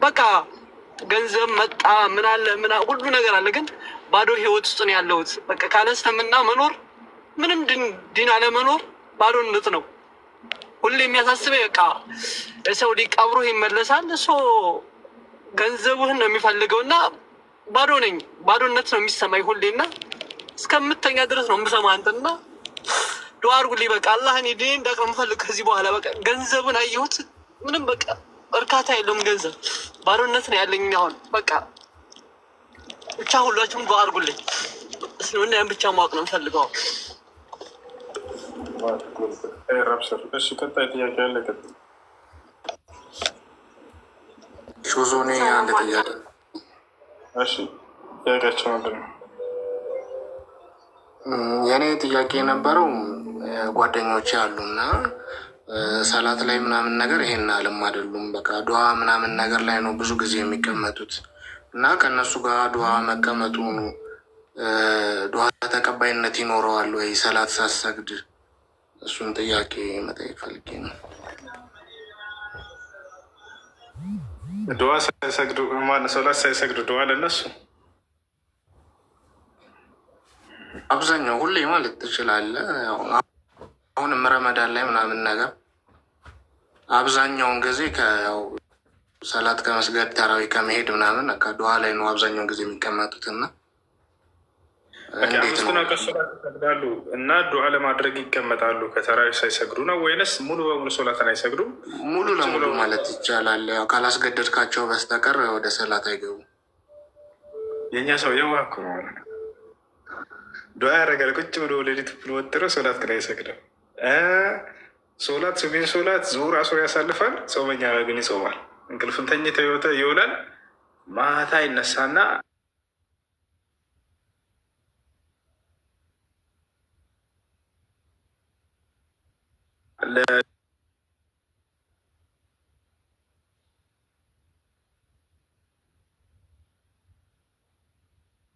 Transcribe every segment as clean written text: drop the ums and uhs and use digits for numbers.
በቃ ገንዘብ መጣ ምን አለ ሁሉ ነገር አለ፣ ግን ባዶ ህይወት ውስጥ ነው ያለሁት። በቃ ካለ እስልምና መኖር ምንም ዲን አለመኖር ባዶነት ነው። ሁሌ የሚያሳስበኝ በቃ የሰው ልጅ ቀብሮ ይመለሳል፣ እሱ ገንዘቡህን ነው የሚፈልገው እና ባዶ ነኝ፣ ባዶነት ነው የሚሰማኝ ሁሌና እስከምተኛ ድረስ ነው የምሰማህ አንተና ዱዓ አድርጉልኝ። በቃ አላህ እኔ ዲን እንዳውቅ የምፈልግ ከዚህ በኋላ በቃ ገንዘቡን አየሁት፣ ምንም በቃ እርካታ የለውም። ገንዘብ ባዶነት ነው ያለኝ አሁን። በቃ ብቻ ሁላችሁም ዱዓ አድርጉልኝ። እስልምና ያን ብቻ ማወቅ ነው የምፈልገው። እሺ ቀጣይ ጥያቄ ያለ ሾዞኔ አንድ ጥያቄ። እሺ ጥያቄያቸው ምንድን ነው? የእኔ ጥያቄ የነበረው ጓደኞቼ አሉና ሰላት ላይ ምናምን ነገር ይሄን አለም አይደሉም። በቃ ዱዓ ምናምን ነገር ላይ ነው ብዙ ጊዜ የሚቀመጡት እና ከእነሱ ጋር ዱዓ መቀመጡ ዱዓ ተቀባይነት ይኖረዋል ወይ ሰላት ሳሰግድ? እሱን ጥያቄ መጠየቅ ፈልጌ ነው። ዱዓ ሳይሰግዱ ሶላት ሳይሰግዱ ዱዓ ለነሱ አብዛኛው ሁሌ ማለት ትችላለህ። አሁንም ረመዳን ላይ ምናምን ነገር አብዛኛውን ጊዜ ሰላት ከመስገድ ተራዊ ከመሄድ ምናምን ዱዓ ላይ ነው አብዛኛውን ጊዜ የሚቀመጡት እና አምስቱን አውቀት ሶላት ይሰግዳሉ እና ዱዓ ለማድረግ ይቀመጣሉ። ከተራዊ ሳይሰግዱ ነው ወይንስ ሙሉ በሙሉ ሶላትን አይሰግዱም? ሙሉ ለሙሉ ማለት ይቻላል። ካላስገደድካቸው በስተቀር ወደ ሰላት አይገቡም። የእኛ ሰው የዋህ እኮ ነው ማለት ነው። ዱዓ ያደርጋል ቁጭ ብሎ ሌሊት ብሎ ወጥሮ ሶላት ግን አይሰግድም። ሶላት ሱቢን ሶላት ዙሁር አሱር ያሳልፋል። ጾመኛ ግን ይጾማል። እንቅልፍን ተኝቶ ይውላል። ማታ ይነሳና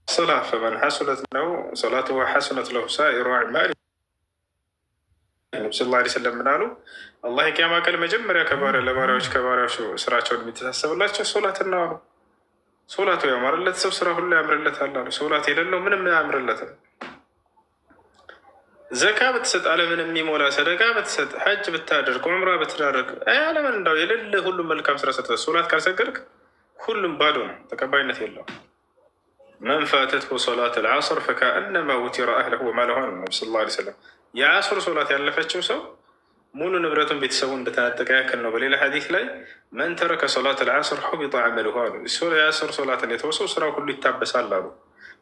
صلاة فمن حسنت له صلاته وحسنت له سائر أعماله صلى الله عليه وسلم ምናሉ አላህ የቂያማ ቀን መጀመሪያ ለባሪያዎች ስራቸውን የሚተሳሰብላቸው ሶላት ነው አሉ። ሶላቱ ያማረለት ሰው ስራ ሁሉ ያምርለታል አሉ። ሶላት የሌለው ምንም አያምርለትም። ዘካ ብትሰጥ ዓለምን የሚሞላ ሰደቃ ብትሰጥ፣ ሐጅ ብታደርግ፣ ዑምራ ብትዳረግ ዓለምን እንዳው የሌለ ሁሉም መልካም ስራ ሰጥተህ ሶላት ካልሰገድክ ሁሉም ባዶ ነው፣ ተቀባይነት የለውም። መን ፋተትሁ ሶላት አልዓስር ፈከአነማ ውቲረ አህለሁ ወማለሁ አሉ ነቢ ሰለላሁ ዐለይሂ ወሰለም። የዓስር ሶላት ያለፈችው ሰው ሙሉ ንብረቱን ቤተሰቡን እንደተናጠቀ ያክል ነው። በሌላ ሐዲስ ላይ መን ተረከ ሶላት አልዓስር ሑቢጠ ዐመሉሁ አሉ። የዓስር ሶላትን የተወሰው ስራው ሁሉ ይታበሳል አሉ።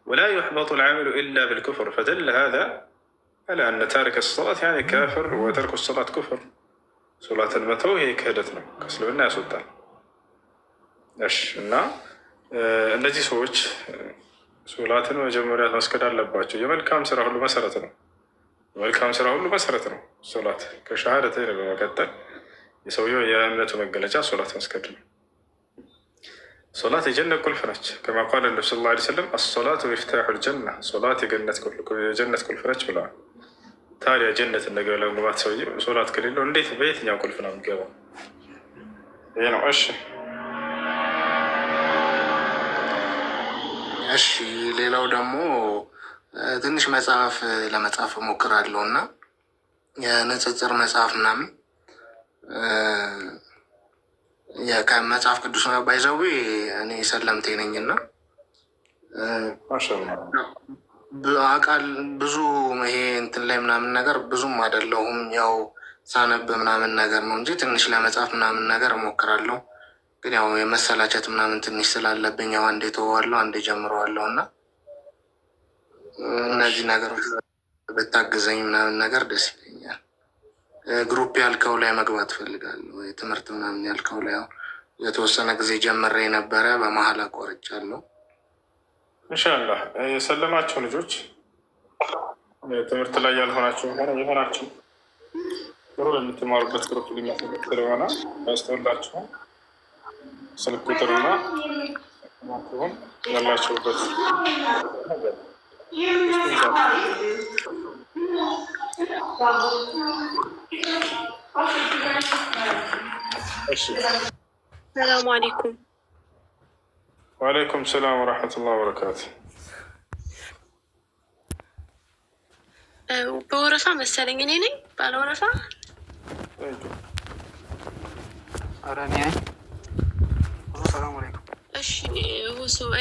ወላ ዩሕበጡ አልዐመሉ ኢላ ብልኩፍር ፈደለ ሃዛ አላ አነ ታሪከ ሶላት ያኒ ካፍር ወተርኩ ሶላት ኩፍር። ሶላትን መተው ይሄ ክህደት ነው፣ ከእስልምና ያስወጣል። እሺ እና እነዚህ ሰዎች ሶላትን መጀመሪያ መስገድ አለባቸው። የመልካም ስራ ሁሉ መሰረት ነው። የመልካም ስራ ሁሉ መሰረት ነው ሶላት። ከሸሃደተይን በመቀጠል የሰውየው የእምነቱ መገለጫ ሶላት መስገድ ነው። ሶላት የጀነት ቁልፍ ነች። ከማ ቃለ ነብዩ ሰለላሁ ዐለይሂ ወሰለም አሶላቱ ሚፍታሑል ጀና፣ ሶላት የጀነት ቁልፍ ነች ብለዋል። ታዲያ ጀነትን ነገር ለመግባት ሰውዬ ሶላት ከሌለው እንዴት በየትኛው ቁልፍ ነው የሚገባው? ይሄ ነው። እሺ ሌላው ደግሞ ትንሽ መጽሐፍ ለመጻፍ እሞክራለሁ እና የንጽጽር መጽሐፍ ምናምን ከመጽሐፍ ቅዱስ ባይዘዊ እኔ ሰለምቴ ነኝ እና አቃል ብዙ ይሄ እንትን ላይ ምናምን ነገር ብዙም አይደለሁም። ያው ሳነብ ምናምን ነገር ነው እንጂ ትንሽ ለመጽሐፍ ምናምን ነገር እሞክራለሁ። ግን ያው የመሰላቸት ምናምን ትንሽ ስላለብኝ ያው አንዴ ተወዋለሁ አንዴ ጀምረዋለሁ እና እነዚህ ነገሮች ብታግዘኝ ምናምን ነገር ደስ ይለኛል። ግሩፕ ያልከው ላይ መግባት ፈልጋለሁ። የትምህርት ምናምን ያልከው ላይ የተወሰነ ጊዜ ጀምሬ ነበረ፣ በመሀል አቋርጫለሁ። ኢንሻላህ የሰለማቸው ልጆች ትምህርት ላይ ያልሆናቸው የሆናቸው ጥሩ የምትማሩበት ግሩፕ ሊመሰረት ስለሆነ ያስተውላችሁ ስልክ ቁጥርና ሆን ያላቸውበት ሰላሙ አለይኩም። ወአለይኩም ሰላም ወረሕመቱላህ ወበረካቱ። በወረፋ መሰለኝ እኔ ነኝ ባለ ወረፋ። ኧረ እኔ ነኝ። ሰላም አለይኩም። እሺ